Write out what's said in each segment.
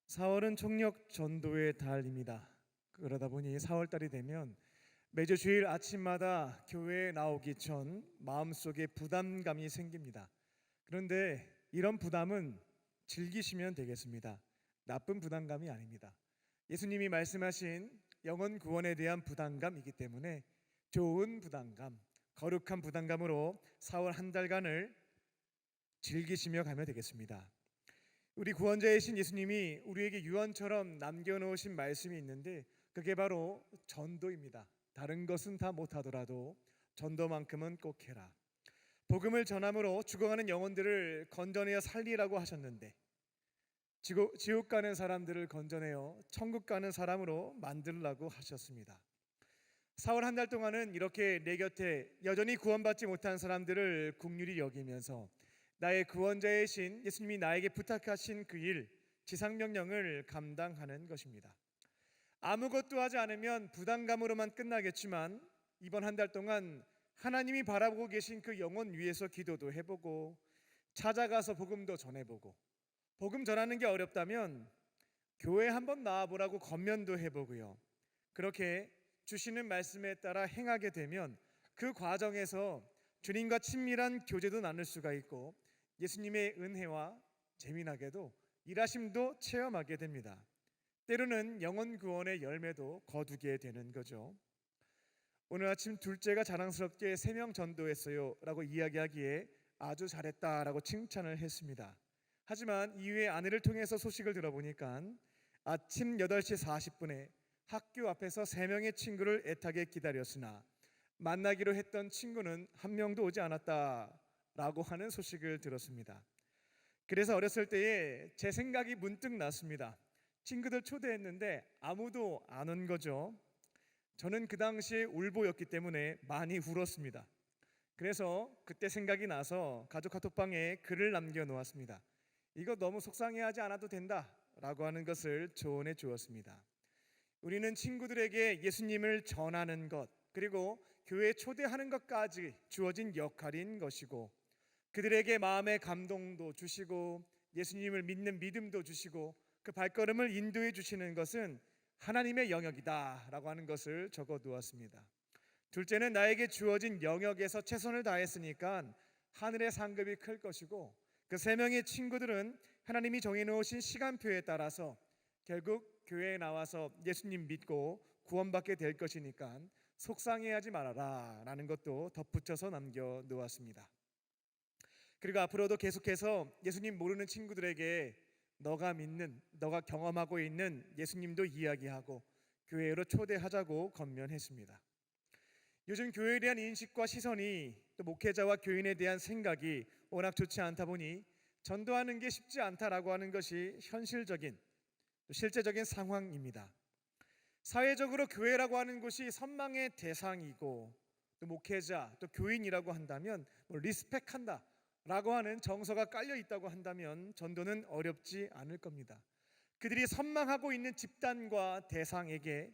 4월은 총력 전도의 달입니다. 그러다 보니 4월달이 되면 매주 주일 아침마다 교회에 나오기 전 마음속에 부담감이 생깁니다. 그런데 이런 부담은 즐기시면 되겠습니다. 나쁜 부담감이 아닙니다. 예수님이 말씀하신 영혼 구원에 대한 부담감이기 때문에 좋은 부담감, 거룩한 부담감으로 4월 한 달간을 즐기시며 가면 되겠습니다. 우리 구원자이신 예수님이 우리에게 유언처럼 남겨놓으신 말씀이 있는데 그게 바로 전도입니다. 다른 것은 다 못하더라도 전도만큼은 꼭 해라. 복음을 전함으로 죽어가는 영혼들을 건져내어 살리라고 하셨는데 지옥 가는 사람들을 건져내어 천국 가는 사람으로 만들라고 하셨습니다. 4월 한 달 동안은 이렇게 내 곁에 여전히 구원받지 못한 사람들을 긍휼히 여기면서 나의 구원자이신 예수님이 나에게 부탁하신 그 일, 지상명령을 감당하는 것입니다. 아무것도 하지 않으면 부담감으로만 끝나겠지만 이번 한 달 동안 하나님이 바라보고 계신 그 영혼 위에서 기도도 해보고 찾아가서 복음도 전해보고, 복음 전하는 게 어렵다면 교회 한번 나와보라고 권면도 해보고요. 그렇게 주시는 말씀에 따라 행하게 되면 그 과정에서 주님과 친밀한 교제도 나눌 수가 있고 예수님의 은혜와 재미나게도 일하심도 체험하게 됩니다. 때로는 영혼 구원의 열매도 거두게 되는 거죠. 오늘 아침 둘째가 자랑스럽게 3명 전도했어요 라고 이야기하기에 아주 잘했다라고 칭찬을 했습니다. 하지만 이후에 아내를 통해서 소식을 들어보니까 아침 8시 40분에 학교 앞에서 3명의 친구를 애타게 기다렸으나 만나기로 했던 친구는 한 명도 오지 않았다라고 하는 소식을 들었습니다. 그래서 어렸을 때에 제 생각이 문득 났습니다. 친구들 초대했는데 아무도 안 온 거죠. 저는 그 당시에 울보였기 때문에 많이 울었습니다. 그래서 그때 생각이 나서 가족 카톡방에 글을 남겨놓았습니다. 이거 너무 속상해하지 않아도 된다라고 하는 것을 조언해 주었습니다. 우리는 친구들에게 예수님을 전하는 것, 그리고 교회에 초대하는 것까지 주어진 역할인 것이고 그들에게 마음의 감동도 주시고 예수님을 믿는 믿음도 주시고 그 발걸음을 인도해 주시는 것은 하나님의 영역이다라고 하는 것을 적어 두었습니다. 둘째는 나에게 주어진 영역에서 최선을 다했으니까 하늘의 상급이 클 것이고 그 3명의 친구들은 하나님이 정해놓으신 시간표에 따라서 결국 교회에 나와서 예수님 믿고 구원받게 될 것이니까 속상해하지 말아라 라는 것도 덧붙여서 남겨놓았습니다. 그리고 앞으로도 계속해서 예수님 모르는 친구들에게 너가 믿는, 너가 경험하고 있는 예수님도 이야기하고 교회로 초대하자고 권면했습니다. 요즘 교회에 대한 인식과 시선이 또 목회자와 교인에 대한 생각이 워낙 좋지 않다 보니 전도하는 게 쉽지 않다라고 하는 것이 현실적인 또 실제적인 상황입니다. 사회적으로 교회라고 하는 곳이 선망의 대상이고 또 목회자 또 교인이라고 한다면 리스펙한다 라고 하는 정서가 깔려 있다고 한다면 전도는 어렵지 않을 겁니다. 그들이 선망하고 있는 집단과 대상에게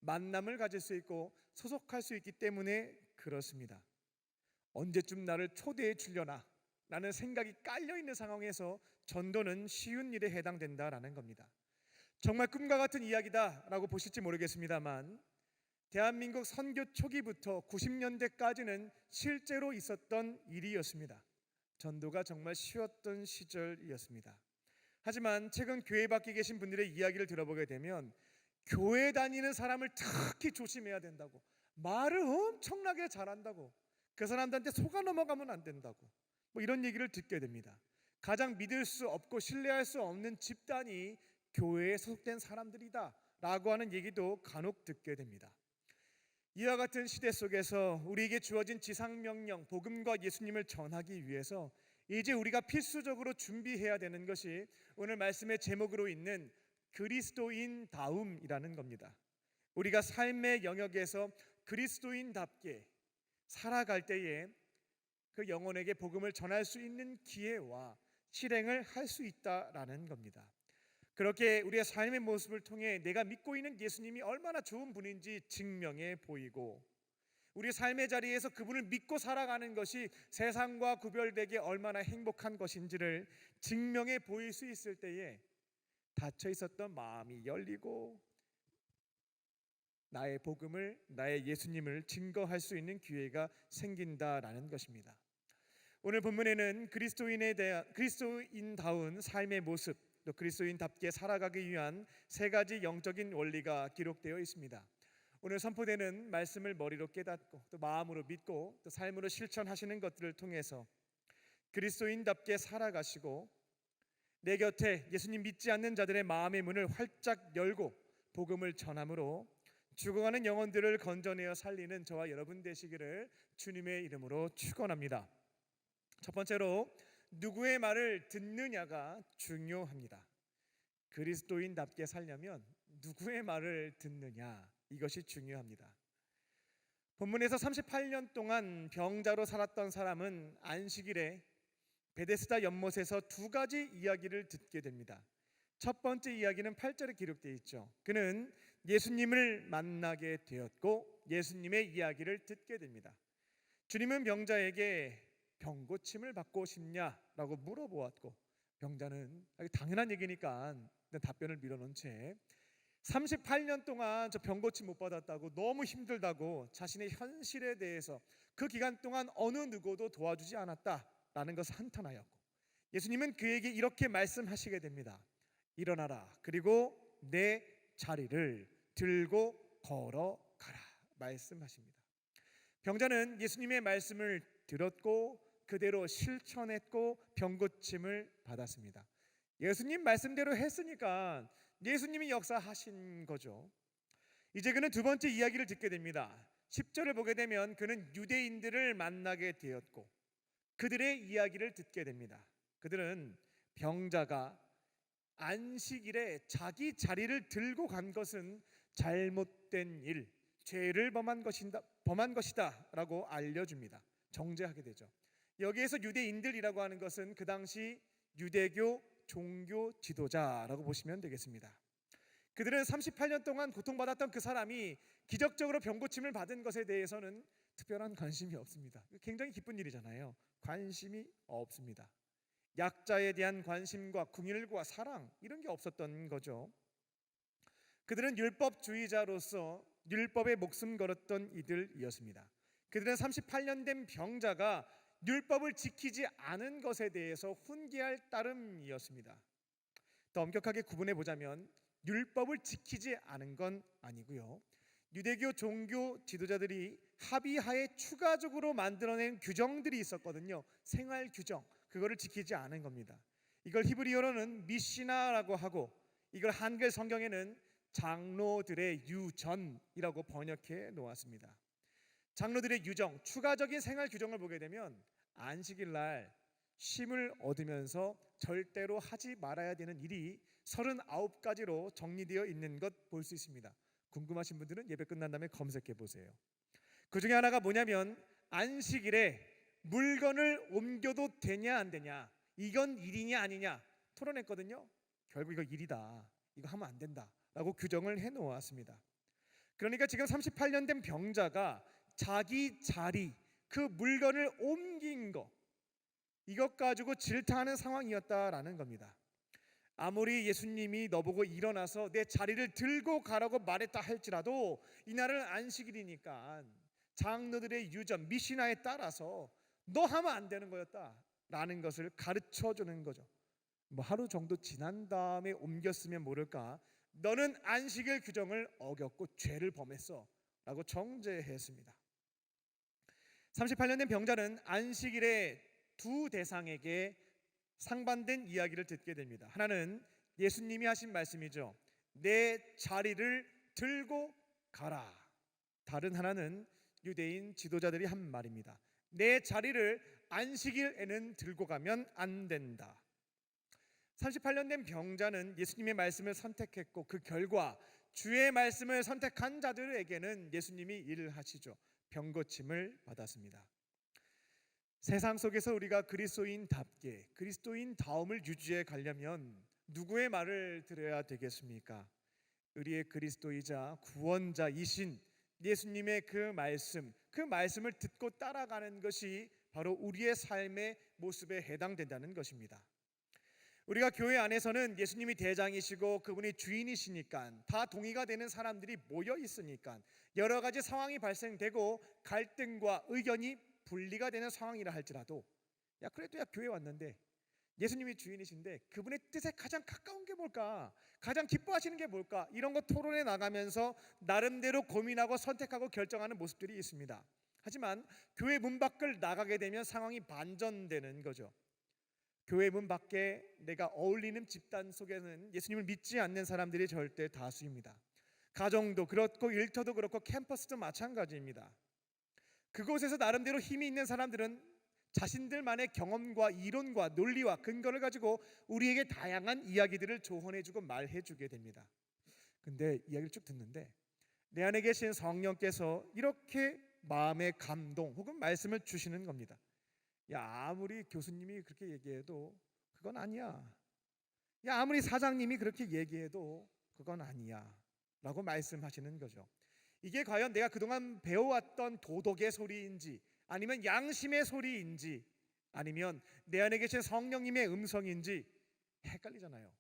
만남을 가질 수 있고 소속할 수 있기 때문에 그렇습니다. 언제쯤 나를 초대해 주려나 라는 생각이 깔려 있는 상황에서 전도는 쉬운 일에 해당된다라는 겁니다. 정말 꿈과 같은 이야기다라고 보실지 모르겠습니다만 대한민국 선교 초기부터 90년대까지는 실제로 있었던 일이었습니다. 전도가 정말 쉬웠던 시절이었습니다. 하지만 최근 교회 밖에 계신 분들의 이야기를 들어보게 되면 교회 다니는 사람을 특히 조심해야 된다고, 말을 엄청나게 잘한다고, 그 사람들한테 속아 넘어가면 안 된다고 이런 얘기를 듣게 됩니다. 가장 믿을 수 없고 신뢰할 수 없는 집단이 교회에 소속된 사람들이다 라고 하는 얘기도 간혹 듣게 됩니다. 이와 같은 시대 속에서 우리에게 주어진 지상명령 복음과 예수님을 전하기 위해서 이제 우리가 필수적으로 준비해야 되는 것이 오늘 말씀의 제목으로 있는 그리스도인다움이라는 겁니다. 우리가 삶의 영역에서 그리스도인답게 살아갈 때에 그 영혼에게 복음을 전할 수 있는 기회와 실행을 할 수 있다라는 겁니다. 그렇게 우리의 삶의 모습을 통해 내가 믿고 있는 예수님이 얼마나 좋은 분인지 증명해 보이고 우리 삶의 자리에서 그분을 믿고 살아가는 것이 세상과 구별되게 얼마나 행복한 것인지를 증명해 보일 수 있을 때에 닫혀 있었던 마음이 열리고 나의 복음을, 나의 예수님을 증거할 수 있는 기회가 생긴다라는 것입니다. 오늘 본문에는 그리스도인다운 삶의 모습, 또 그리스도인답게 살아가기 위한 세 가지 영적인 원리가 기록되어 있습니다. 오늘 선포되는 말씀을 머리로 깨닫고 또 마음으로 믿고 또 삶으로 실천하시는 것들을 통해서 그리스도인답게 살아가시고 내 곁에 예수님 믿지 않는 자들의 마음의 문을 활짝 열고 복음을 전함으로 죽어가는 영혼들을 건져내어 살리는 저와 여러분 되시기를 주님의 이름으로 축원합니다. 첫 번째로 누구의 말을 듣느냐가 중요합니다. 그리스도인답게 살려면 누구의 말을 듣느냐, 이것이 중요합니다. 본문에서 38년 동안 병자로 살았던 사람은 안식일에 베데스다 연못에서 두 가지 이야기를 듣게 됩니다. 첫 번째 이야기는 8절에 기록되어 있죠. 그는 예수님을 만나게 되었고 예수님의 이야기를 듣게 됩니다. 주님은 병자에게 병 고침을 받고 싶냐라고 물어보았고, 병자는 당연한 얘기니까 답변을 밀어놓은 채 38년 동안 저 병 고침 못 받았다고 너무 힘들다고 자신의 현실에 대해서 그 기간 동안 어느 누구도 도와주지 않았다라는 것을 한탄하였고, 예수님은 그에게 이렇게 말씀하시게 됩니다. 일어나라, 그리고 내 자리를 들고 걸어가라 말씀하십니다. 병자는 예수님의 말씀을 들었고 그대로 실천했고 병 고침을 받았습니다. 예수님 말씀대로 했으니까 예수님이 역사하신 거죠. 이제 그는 두 번째 이야기를 듣게 됩니다. 10절을 보게 되면 그는 유대인들을 만나게 되었고 그들의 이야기를 듣게 됩니다. 그들은 병자가 안식일에 자기 자리를 들고 간 것은 잘못된 일, 죄를 범한 것이다 라고 알려줍니다. 정죄하게 되죠. 여기에서 유대인들이라고 하는 것은 그 당시 유대교 종교 지도자라고 보시면 되겠습니다. 그들은 38년 동안 고통받았던 그 사람이 기적적으로 병 고침을 받은 것에 대해서는 특별한 관심이 없습니다. 굉장히 기쁜 일이잖아요. 관심이 없습니다. 약자에 대한 관심과 긍휼과 사랑, 이런 게 없었던 거죠. 그들은 율법주의자로서 율법에 목숨 걸었던 이들이었습니다. 그들은 38년 된 병자가 율법을 지키지 않은 것에 대해서 훈계할 따름이었습니다. 더 엄격하게 구분해 보자면 율법을 지키지 않은 건 아니고요, 유대교 종교 지도자들이 합의하에 추가적으로 만들어낸 규정들이 있었거든요. 생활 규정, 그거를 지키지 않은 겁니다. 이걸 히브리어로는 미시나라고 하고 이걸 한글 성경에는 장로들의 유전이라고 번역해 놓았습니다. 장로들의 유정, 추가적인 생활 규정을 보게 되면 안식일 날 쉼을 얻으면서 절대로 하지 말아야 되는 일이 39가지로 정리되어 있는 것 볼 수 있습니다. 궁금하신 분들은 예배 끝난 다음에 검색해 보세요. 그 중에 하나가 뭐냐면 안식일에 물건을 옮겨도 되냐 안 되냐, 이건 일이냐 아니냐 토론했거든요. 결국 이거 일이다, 이거 하면 안 된다 라고 규정을 해 놓았습니다. 그러니까 지금 38년 된 병자가 자기 자리, 그 물건을 옮긴 거, 이것 가지고 질타하는 상황이었다라는 겁니다. 아무리 예수님이 너보고 일어나서 내 자리를 들고 가라고 말했다 할지라도 이날은 안식일이니까 장로들의 유전, 미시나에 따라서 너 하면 안 되는 거였다라는 것을 가르쳐주는 거죠. 뭐 하루 정도 지난 다음에 옮겼으면 모를까, 너는 안식일 규정을 어겼고 죄를 범했어 라고 정죄했습니다. 38년 된 병자는 안식일에 두 대상에게 상반된 이야기를 듣게 됩니다. 하나는 예수님이 하신 말씀이죠. 내 자리를 들고 가라. 다른 하나는 유대인 지도자들이 한 말입니다. 내 자리를 안식일에는 들고 가면 안 된다. 38년 된 병자는 예수님의 말씀을 선택했고 그 결과 주의 말씀을 선택한 자들에게는 예수님이 일을 하시죠. 병 고침을 받았습니다. 세상 속에서 우리가 그리스도인답게 그리스도인다움을 유지해 가려면 누구의 말을 들어야 되겠습니까? 우리의 그리스도이자 구원자이신 예수님의 그 말씀을 듣고 따라가는 것이 바로 우리의 삶의 모습에 해당된다는 것입니다. 우리가 교회 안에서는 예수님이 대장이시고 그분이 주인이시니까 다 동의가 되는 사람들이 모여 있으니까 여러 가지 상황이 발생되고 갈등과 의견이 분리가 되는 상황이라 할지라도 그래도 교회 왔는데 예수님이 주인이신데 그분의 뜻에 가장 가까운 게 뭘까? 가장 기뻐하시는 게 뭘까? 이런 거 토론해 나가면서 나름대로 고민하고 선택하고 결정하는 모습들이 있습니다. 하지만 교회 문 밖을 나가게 되면 상황이 반전되는 거죠. 교회 문 밖에 내가 어울리는 집단 속에는 예수님을 믿지 않는 사람들이 절대 다수입니다. 가정도 그렇고 일터도 그렇고 캠퍼스도 마찬가지입니다. 그곳에서 나름대로 힘이 있는 사람들은 자신들만의 경험과 이론과 논리와 근거를 가지고 우리에게 다양한 이야기들을 조언해주고 말해주게 됩니다. 근데 이야기를 쭉 듣는데 내 안에 계신 성령께서 이렇게 마음의 감동 혹은 말씀을 주시는 겁니다. 아무리 교수님이 그렇게 얘기해도 그건 아니야. 아무리 사장님이 그렇게 얘기해도 그건 아니야 라고 말씀하시는 거죠. 이게 과연 내가 그동안 배워왔던 도덕의 소리인지 아니면 양심의 소리인지 아니면 내 안에 계신 성령님의 음성인지 헷갈리잖아요.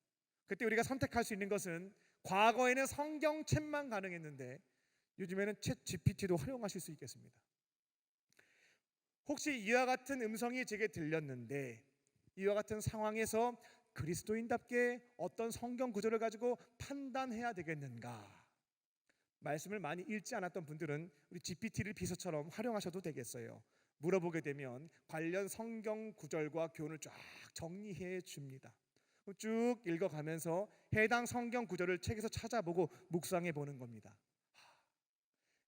그때 우리가 선택할 수 있는 것은 과거에는 성경책만 가능했는데 요즘에는 챗 GPT도 활용하실 수 있겠습니다. 혹시 이와 같은 음성이 제게 들렸는데 이와 같은 상황에서 그리스도인답게 어떤 성경 구절을 가지고 판단해야 되겠는가? 말씀을 많이 읽지 않았던 분들은 우리 GPT를 비서처럼 활용하셔도 되겠어요. 물어보게 되면 관련 성경 구절과 교훈을 쫙 정리해 줍니다. 쭉 읽어가면서 해당 성경 구절을 책에서 찾아보고 묵상해 보는 겁니다.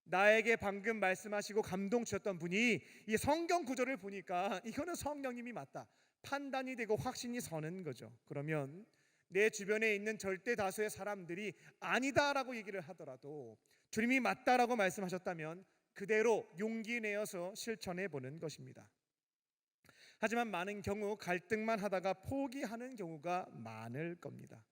나에게 방금 말씀하시고 감동 주셨던 분이 이 성경 구절을 보니까 이거는 성령님이 맞다. 판단이 되고 확신이 서는 거죠. 그러면 내 주변에 있는 절대 다수의 사람들이 아니다라고 얘기를 하더라도 주님이 맞다라고 말씀하셨다면 그대로 용기 내어서 실천해 보는 것입니다. 하지만 많은 경우 갈등만 하다가 포기하는 경우가 많을 겁니다.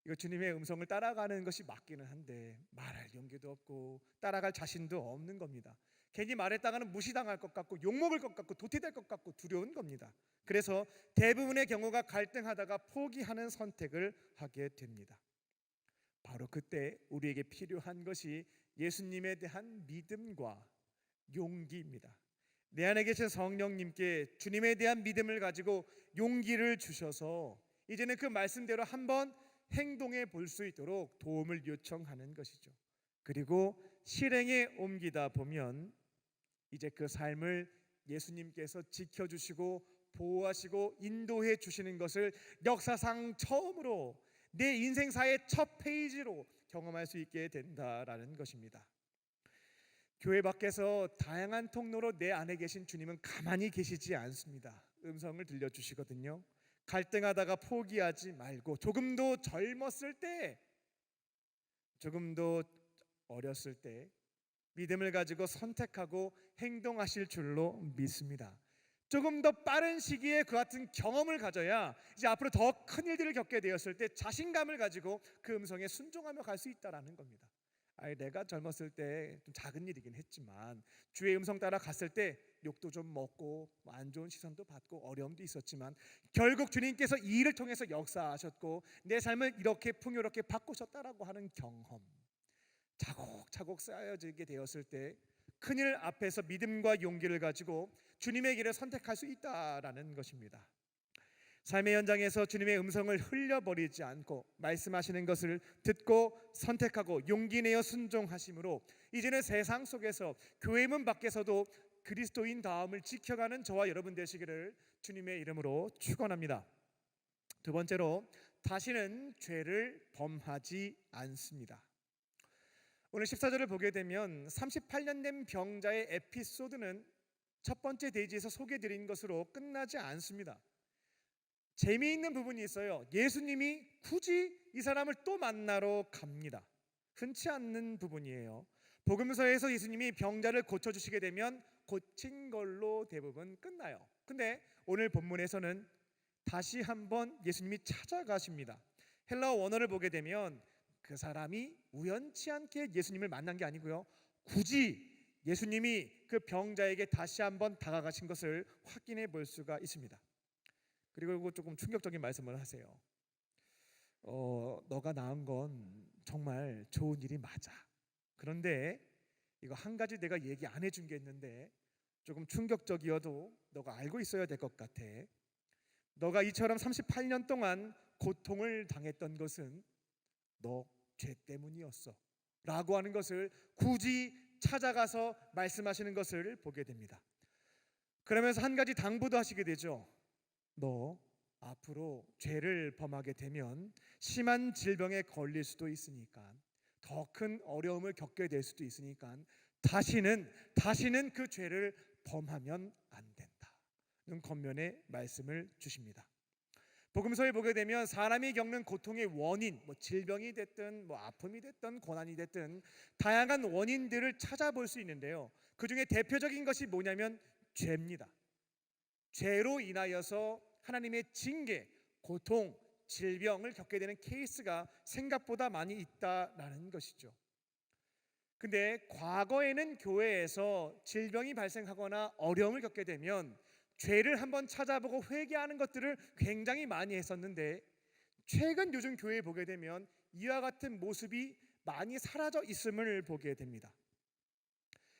이거 주님의 음성을 따라가는 것이 맞기는 한데 말할 용기도 없고 따라갈 자신도 없는 겁니다. 괜히 말했다가는 무시당할 것 같고 욕먹을 것 같고 도태될 것 같고 두려운 겁니다. 그래서 대부분의 경우가 갈등하다가 포기하는 선택을 하게 됩니다. 바로 그때 우리에게 필요한 것이 예수님에 대한 믿음과 용기입니다. 내 안에 계신 성령님께 주님에 대한 믿음을 가지고 용기를 주셔서 이제는 그 말씀대로 한번 행동해 볼 수 있도록 도움을 요청하는 것이죠. 그리고 실행에 옮기다 보면 이제 그 삶을 예수님께서 지켜주시고 보호하시고 인도해 주시는 것을 역사상 처음으로 내 인생사의 첫 페이지로 경험할 수 있게 된다라는 것입니다. 교회 밖에서 다양한 통로로 내 안에 계신 주님은 가만히 계시지 않습니다. 음성을 들려주시거든요. 갈등하다가 포기하지 말고 조금도 젊었을 때, 조금도 어렸을 때 믿음을 가지고 선택하고 행동하실 줄로 믿습니다. 조금 더 빠른 시기에 그 같은 경험을 가져야 이제 앞으로 더 큰 일들을 겪게 되었을 때 자신감을 가지고 그 음성에 순종하며 갈 수 있다라는 겁니다. 내가 젊었을 때 좀 작은 일이긴 했지만 주의 음성 따라 갔을 때 욕도 좀 먹고 안 좋은 시선도 받고 어려움도 있었지만 결국 주님께서 이 일을 통해서 역사하셨고 내 삶을 이렇게 풍요롭게 바꾸셨다라고 하는 경험, 차곡차곡 쌓여지게 되었을 때 큰일 앞에서 믿음과 용기를 가지고 주님의 길을 선택할 수 있다라는 것입니다. 삶의 현장에서 주님의 음성을 흘려버리지 않고 말씀하시는 것을 듣고 선택하고 용기 내어 순종하심으로 이제는 세상 속에서 교회 문 밖에서도 그리스도인 다움을 지켜가는 저와 여러분 되시기를 주님의 이름으로 축원합니다. 두 번째로 다시는 죄를 범하지 않습니다. 오늘 14절을 보게 되면 38년 된 병자의 에피소드는 첫 번째 대지에서 소개드린 것으로 끝나지 않습니다. 재미있는 부분이 있어요. 예수님이 굳이 이 사람을 또 만나러 갑니다. 흔치 않는 부분이에요. 복음서에서 예수님이 병자를 고쳐주시게 되면 고친 걸로 대부분 끝나요. 근데 오늘 본문에서는 다시 한번 예수님이 찾아가십니다. 헬라어 원어를 보게 되면 그 사람이 우연치 않게 예수님을 만난 게 아니고요, 굳이 예수님이 그 병자에게 다시 한번 다가가신 것을 확인해 볼 수가 있습니다. 그리고 조금 충격적인 말씀을 하세요. 너가 낳은 건 정말 좋은 일이 맞아. 그런데 이거 한 가지 내가 얘기 안 해준 게 있는데 조금 충격적이어도 너가 알고 있어야 될 것 같아. 너가 이처럼 38년 동안 고통을 당했던 것은 너 죄 때문이었어 라고 하는 것을 굳이 찾아가서 말씀하시는 것을 보게 됩니다. 그러면서 한 가지 당부도 하시게 되죠. 너 앞으로 죄를 범하게 되면 심한 질병에 걸릴 수도 있으니까, 더 큰 어려움을 겪게 될 수도 있으니까 다시는 그 죄를 범하면 안 된다는 권면의 말씀을 주십니다. 복음서에 보게 되면 사람이 겪는 고통의 원인, 질병이 됐든 아픔이 됐든 고난이 됐든 다양한 원인들을 찾아볼 수 있는데요. 그 중에 대표적인 것이 뭐냐면 죄입니다. 죄로 인하여서 하나님의 징계, 고통, 질병을 겪게 되는 케이스가 생각보다 많이 있다라는 것이죠. 근데 과거에는 교회에서 질병이 발생하거나 어려움을 겪게 되면 죄를 한번 찾아보고 회개하는 것들을 굉장히 많이 했었는데, 최근 요즘 교회에 보게 되면 이와 같은 모습이 많이 사라져 있음을 보게 됩니다.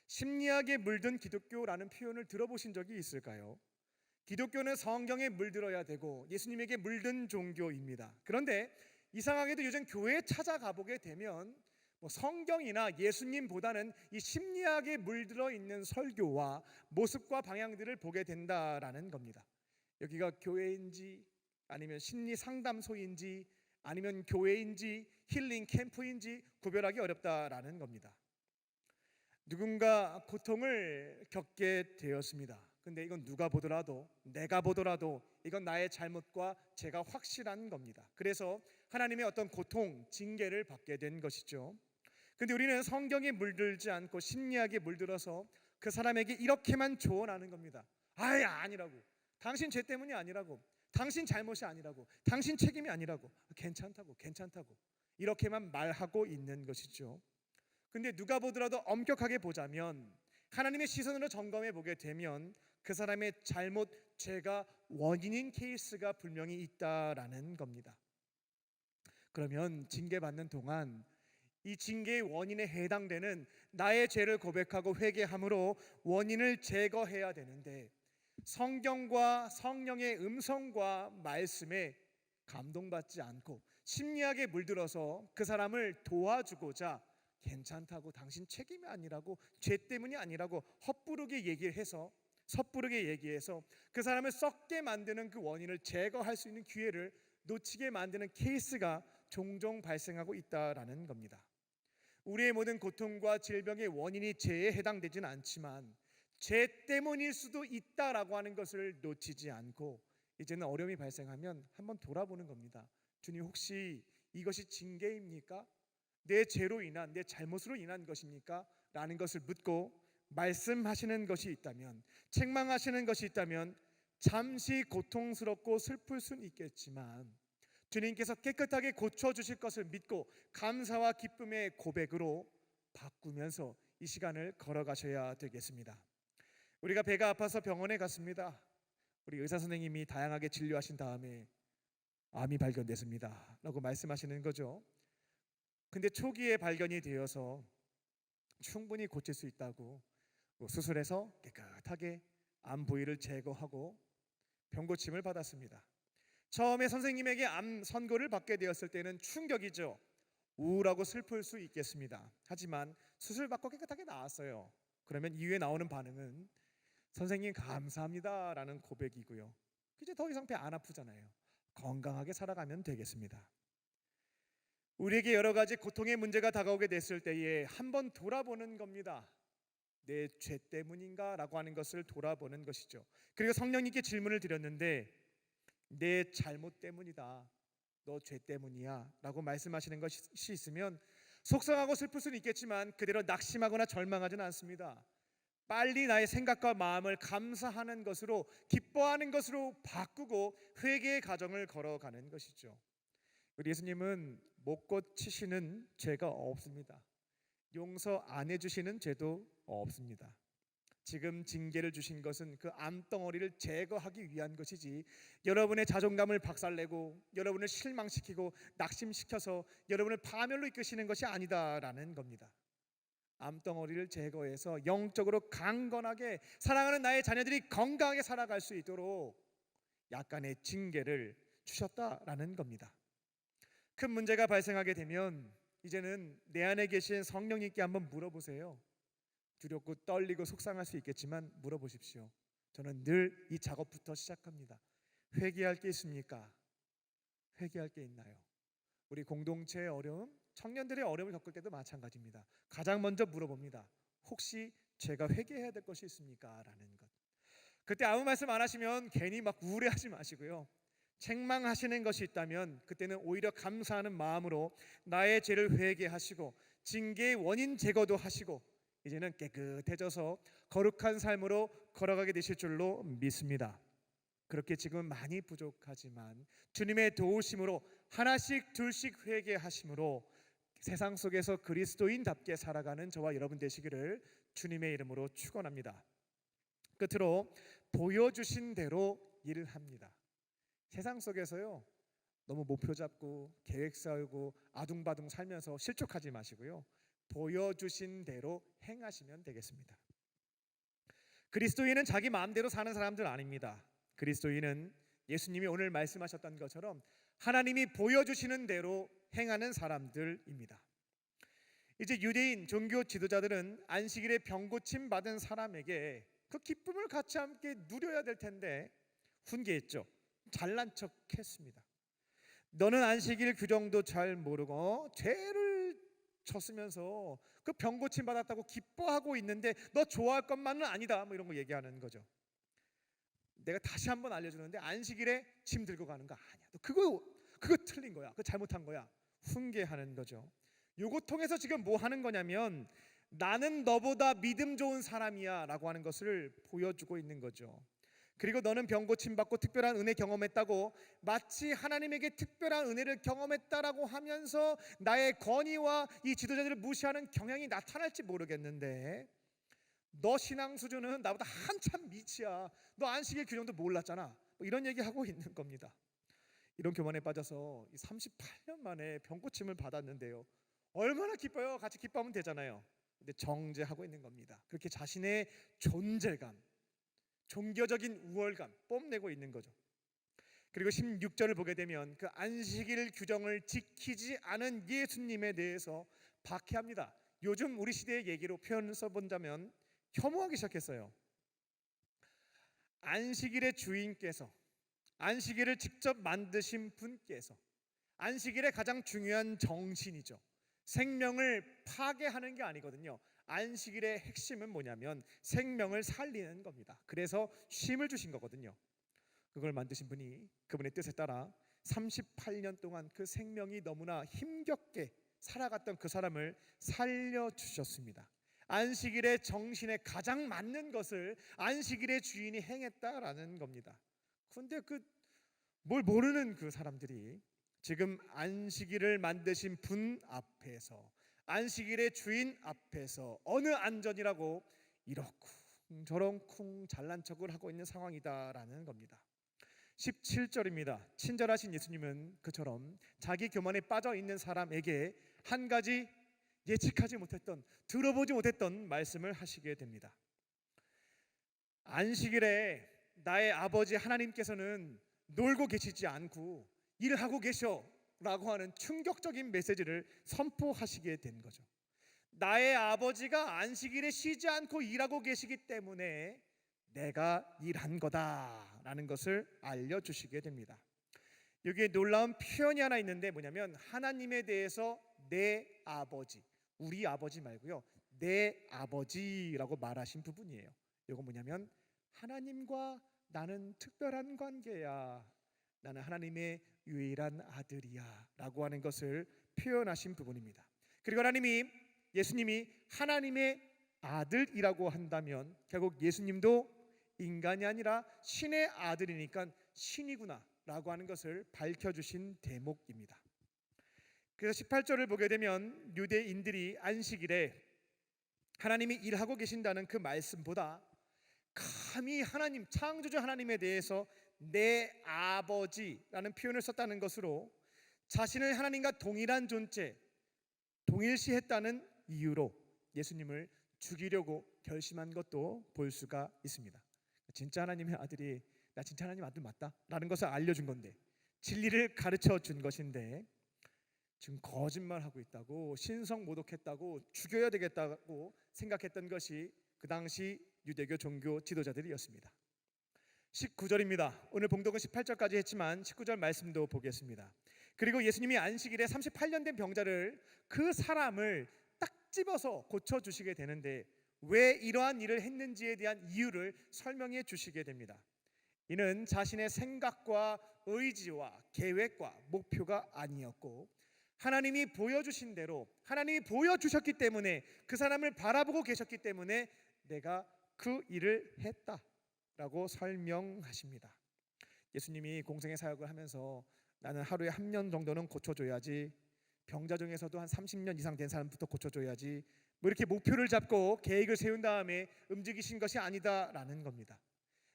심리학에 물든 기독교라는 표현을 들어보신 적이 있을까요? 기독교는 성경에 물들어야 되고 예수님에게 물든 종교입니다. 그런데 이상하게도 요즘 교회에 찾아가 보게 되면 성경이나 예수님보다는 이 심리학에 물들어 있는 설교와 모습과 방향들을 보게 된다라는 겁니다. 여기가 교회인지 아니면 심리 상담소인지 아니면 교회인지 힐링 캠프인지 구별하기 어렵다라는 겁니다. 누군가 고통을 겪게 되었습니다. 근데 이건 누가 보더라도, 내가 보더라도 이건 나의 잘못과 죄가 확실한 겁니다. 그래서 하나님의 어떤 고통, 징계를 받게 된 것이죠. 근데 우리는 성경에 물들지 않고 심리학에 물들어서 그 사람에게 이렇게만 조언하는 겁니다. 아니라고. 당신 죄 때문이 아니라고. 당신 잘못이 아니라고. 당신 책임이 아니라고. 괜찮다고. 이렇게만 말하고 있는 것이죠. 근데 누가 보더라도 엄격하게 보자면, 하나님의 시선으로 점검해 보게 되면 그 사람의 잘못, 죄가 원인인 케이스가 분명히 있다라는 겁니다. 그러면 징계받는 동안 이 징계의 원인에 해당되는 나의 죄를 고백하고 회개함으로 원인을 제거해야 되는데, 성경과 성령의 음성과 말씀에 감동받지 않고 심리학에 물들어서 그 사람을 도와주고자 괜찮다고, 당신 책임이 아니라고, 죄 때문이 아니라고 섣부르게 얘기해서 그 사람을 썩게 만드는 그 원인을 제거할 수 있는 기회를 놓치게 만드는 케이스가 종종 발생하고 있다라는 겁니다. 우리의 모든 고통과 질병의 원인이 죄에 해당되지는 않지만 죄 때문일 수도 있다라고 하는 것을 놓치지 않고 이제는 어려움이 발생하면 한번 돌아보는 겁니다. 주님, 혹시 이것이 징계입니까? 내 죄로 인한, 내 잘못으로 인한 것입니까? 라는 것을 묻고 말씀하시는 것이 있다면, 책망하시는 것이 있다면 잠시 고통스럽고 슬플 수는 있겠지만 주님께서 깨끗하게 고쳐주실 것을 믿고 감사와 기쁨의 고백으로 바꾸면서 이 시간을 걸어가셔야 되겠습니다. 우리가 배가 아파서 병원에 갔습니다. 우리 의사 선생님이 다양하게 진료하신 다음에 암이 발견됐습니다 라고 말씀하시는 거죠. 근데 초기에 발견이 되어서 충분히 고칠 수 있다고 수술해서 깨끗하게 암 부위를 제거하고 병고침을 받았습니다. 처음에 선생님에게 암 선고를 받게 되었을 때는 충격이죠. 우울하고 슬플 수 있겠습니다. 하지만 수술 받고 깨끗하게 나았어요. 그러면 이후에 나오는 반응은 선생님 감사합니다 라는 고백이고요. 이제 더 이상 배 안 아프잖아요. 건강하게 살아가면 되겠습니다. 우리에게 여러 가지 고통의 문제가 다가오게 됐을 때에 한번 돌아보는 겁니다. 내 죄 때문인가? 라고 하는 것을 돌아보는 것이죠. 그리고 성령님께 질문을 드렸는데, 내 잘못 때문이다, 너 죄 때문이야 라고 말씀하시는 것이 있으면 속상하고 슬플 수는 있겠지만 그대로 낙심하거나 절망하지는 않습니다. 빨리 나의 생각과 마음을 감사하는 것으로, 기뻐하는 것으로 바꾸고 회개의 가정을 걸어가는 것이죠. 우리 예수님은 못 고치시는 죄가 없습니다. 용서 안 해주시는 죄도 없습니다. 지금 징계를 주신 것은 그 암덩어리를 제거하기 위한 것이지 여러분의 자존감을 박살내고 여러분을 실망시키고 낙심시켜서 여러분을 파멸로 이끄시는 것이 아니다라는 겁니다. 암덩어리를 제거해서 영적으로 강건하게 사랑하는 나의 자녀들이 건강하게 살아갈 수 있도록 약간의 징계를 주셨다라는 겁니다. 큰 문제가 발생하게 되면 이제는 내 안에 계신 성령님께 한번 물어보세요. 두렵고 떨리고 속상할 수 있겠지만 물어보십시오. 저는 늘 이 작업부터 시작합니다. 회개할 게 있습니까? 회개할 게 있나요? 우리 공동체의 어려움, 청년들의 어려움을 겪을 때도 마찬가지입니다. 가장 먼저 물어봅니다. 혹시 제가 회개해야 될 것이 있습니까? 라는 것. 그때 아무 말씀 안 하시면 괜히 막 우울해하지 마시고요. 책망하시는 것이 있다면 그때는 오히려 감사하는 마음으로 나의 죄를 회개하시고 징계의 원인 제거도 하시고 이제는 깨끗해져서 거룩한 삶으로 걸어가게 되실 줄로 믿습니다. 그렇게 지금은 많이 부족하지만 주님의 도우심으로 하나씩 둘씩 회개하심으로 세상 속에서 그리스도인답게 살아가는 저와 여러분 되시기를 주님의 이름으로 축원합니다. 끝으로 보여주신 대로 일을 합니다. 세상 속에서요 너무 목표 잡고 계획 세우고 아둥바둥 살면서 실족하지 마시고요, 보여주신 대로 행하시면 되겠습니다. 그리스도인은 자기 마음대로 사는 사람들 아닙니다. 그리스도인은 예수님이 오늘 말씀하셨던 것처럼 하나님이 보여주시는 대로 행하는 사람들입니다. 이제 유대인 종교 지도자들은 안식일에 병고침 받은 사람에게 그 기쁨을 같이 함께 누려야 될 텐데 훈계했죠. 잘난 척했습니다. 너는 안식일 규정도 잘 모르고 죄를 졌으면서 그 병고침 받았다고 기뻐하고 있는데 너 좋아할 것만은 아니다, 뭐 이런 거 얘기하는 거죠. 내가 다시 한번 알려주는데 안식일에 짐 들고 가는 거 아니야. 너 그거 틀린 거야. 그거 잘못한 거야. 훈계하는 거죠. 요거 통해서 지금 뭐 하는 거냐면 나는 너보다 믿음 좋은 사람이야 라고 하는 것을 보여주고 있는 거죠. 그리고 너는 병고침 받고 특별한 은혜 경험했다고 마치 하나님에게 특별한 은혜를 경험했다라고 하면서 나의 권위와 이 지도자들을 무시하는 경향이 나타날지 모르겠는데 너 신앙 수준은 나보다 한참 밑이야. 너 안식일 규정도 몰랐잖아. 뭐 이런 얘기하고 있는 겁니다. 이런 교만에 빠져서 38년 만에 병고침을 받았는데요, 얼마나 기뻐요. 같이 기뻐하면 되잖아요. 근데 정죄하고 있는 겁니다. 그렇게 자신의 존재감, 종교적인 우월감 뽐내고 있는 거죠. 그리고 16절을 보게 되면 그 안식일 규정을 지키지 않은 예수님에 대해서 박해합니다. 요즘 우리 시대의 얘기로 표현을 써본다면 혐오하기 시작했어요. 안식일의 주인께서, 안식일을 직접 만드신 분께서, 안식일의 가장 중요한 정신이죠. 생명을 파괴하는 게 아니거든요. 안식일의 핵심은 뭐냐면 생명을 살리는 겁니다. 그래서 쉼을 주신 거거든요. 그걸 만드신 분이 그분의 뜻에 따라 38년 동안 그 생명이 너무나 힘겹게 살아갔던 그 사람을 살려주셨습니다. 안식일의 정신에 가장 맞는 것을 안식일의 주인이 행했다라는 겁니다. 그런데 뭘 모르는 그 사람들이 지금 안식일을 만드신 분 앞에서, 안식일의 주인 앞에서 어느 안전이라고 이러쿵 저러쿵 잘난 척을 하고 있는 상황이다라는 겁니다. 17절입니다. 친절하신 예수님은 그처럼 자기 교만에 빠져 있는 사람에게 한 가지 예측하지 못했던, 들어보지 못했던 말씀을 하시게 됩니다. 안식일에 나의 아버지 하나님께서는 놀고 계시지 않고 일을 하고 계셔 라고 하는 충격적인 메시지를 선포하시게 된 거죠. 나의 아버지가 안식일에 쉬지 않고 일하고 계시기 때문에 내가 일한 거다라는 것을 알려주시게 됩니다. 여기에 놀라운 표현이 하나 있는데 뭐냐면 하나님에 대해서 내 아버지, 우리 아버지 말고요, 내 아버지라고 말하신 부분이에요. 이건 뭐냐면 하나님과 나는 특별한 관계야, 나는 하나님의 유일한 아들이야 라고 하는 것을 표현하신 부분입니다. 그리고 예수님이 하나님의 아들이라고 한다면 결국 예수님도 인간이 아니라 신의 아들이니까 신이구나 라고 하는 것을 밝혀주신 대목입니다. 그래서 18절을 보게 되면 유대인들이 안식일에 하나님이 일하고 계신다는 그 말씀보다 감히 하나님, 창조주 하나님에 대해서 내 아버지라는 표현을 썼다는 것으로 자신을 하나님과 동일한 존재, 동일시했다는 이유로 예수님을 죽이려고 결심한 것도 볼 수가 있습니다. 진짜 하나님의 아들이 나 진짜 하나님 아들 맞다 라는 것을 알려준 건데, 진리를 가르쳐 준 것인데 지금 거짓말하고 있다고, 신성 모독했다고, 죽여야 되겠다고 생각했던 것이 그 당시 유대교 종교 지도자들이었습니다. 19절입니다. 오늘 봉독은 18절까지 했지만 19절 말씀도 보겠습니다. 그리고 예수님이 안식일에 38년 된 병자를, 그 사람을 딱 집어서 고쳐주시게 되는데 왜 이러한 일을 했는지에 대한 이유를 설명해 주시게 됩니다. 이는 자신의 생각과 의지와 계획과 목표가 아니었고 하나님이 보여주신 대로, 하나님이 보여주셨기 때문에, 그 사람을 바라보고 계셨기 때문에 내가 그 일을 했다라고 설명하십니다. 예수님이 공생의 사역을 하면서 나는 하루에 한 명 정도는 고쳐줘야지, 병자 중에서도 한 30년 이상 된 사람부터 고쳐줘야지, 뭐 이렇게 목표를 잡고 계획을 세운 다음에 움직이신 것이 아니다라는 겁니다.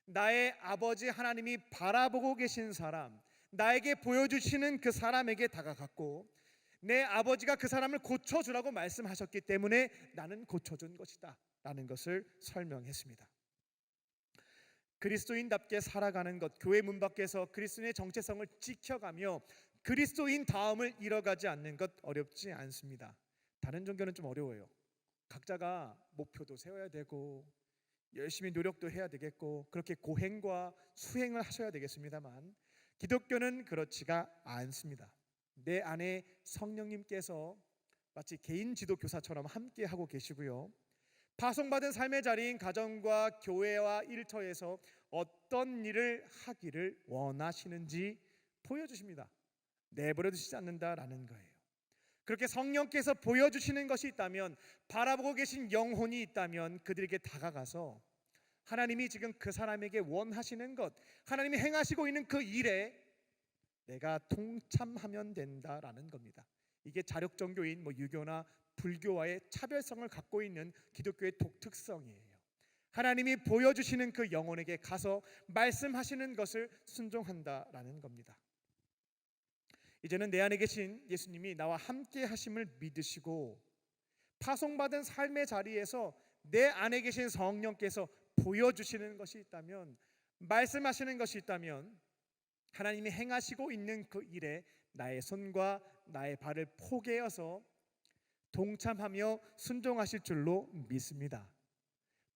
나의 아버지 하나님이 바라보고 계신 사람, 나에게 보여주시는 그 사람에게 다가갔고 내 아버지가 그 사람을 고쳐주라고 말씀하셨기 때문에 나는 고쳐준 것이다 라는 것을 설명했습니다. 그리스도인답게 살아가는 것, 교회 문 밖에서 그리스도인의 정체성을 지켜가며 그리스도인다움을 이뤄가지 않는 것 어렵지 않습니다. 다른 종교는 좀 어려워요. 각자가 목표도 세워야 되고 열심히 노력도 해야 되겠고 그렇게 고행과 수행을 하셔야 되겠습니다만 기독교는 그렇지가 않습니다. 내 안에 성령님께서 마치 개인 지도교사처럼 함께 하고 계시고요, 파송받은 삶의 자리인 가정과 교회와 일터에서 어떤 일을 하기를 원하시는지 보여주십니다. 내버려 두시지 않는다라는 거예요. 그렇게 성령께서 보여주시는 것이 있다면, 바라보고 계신 영혼이 있다면 그들에게 다가가서 하나님이 지금 그 사람에게 원하시는 것, 하나님이 행하시고 있는 그 일에 내가 동참하면 된다라는 겁니다. 이게 자력종교인 유교나 불교와의 차별성을 갖고 있는 기독교의 독특성이에요. 하나님이 보여주시는 그 영혼에게 가서 말씀하시는 것을 순종한다라는 겁니다. 이제는 내 안에 계신 예수님이 나와 함께 하심을 믿으시고 파송받은 삶의 자리에서 내 안에 계신 성령께서 보여주시는 것이 있다면, 말씀하시는 것이 있다면 하나님이 행하시고 있는 그 일에 나의 손과 나의 발을 포개어서 동참하며 순종하실 줄로 믿습니다.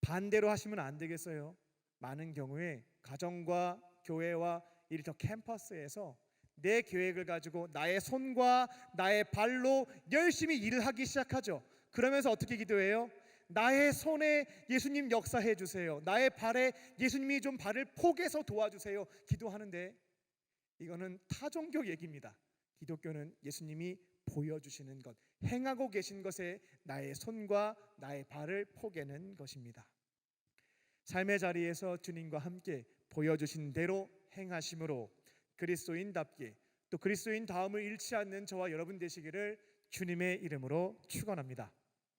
반대로 하시면 안 되겠어요. 많은 경우에 가정과 교회와 일터 캠퍼스에서 내 계획을 가지고 나의 손과 나의 발로 열심히 일을 하기 시작하죠. 그러면서 어떻게 기도해요? 나의 손에 예수님 역사해 주세요, 나의 발에 예수님이 좀 발을 포개서 도와주세요 기도하는데 이거는 타종교 얘기입니다. 기독교는 예수님이 보여주시는 것, 행하고 계신 것에 나의 손과 나의 발을 포개는 것입니다. 삶의 자리에서 주님과 함께 보여주신 대로 행하심으로 그리스도인답게, 또 그리스도인 다움을 잃지 않는 저와 여러분 되시기를 주님의 이름으로 축원합니다.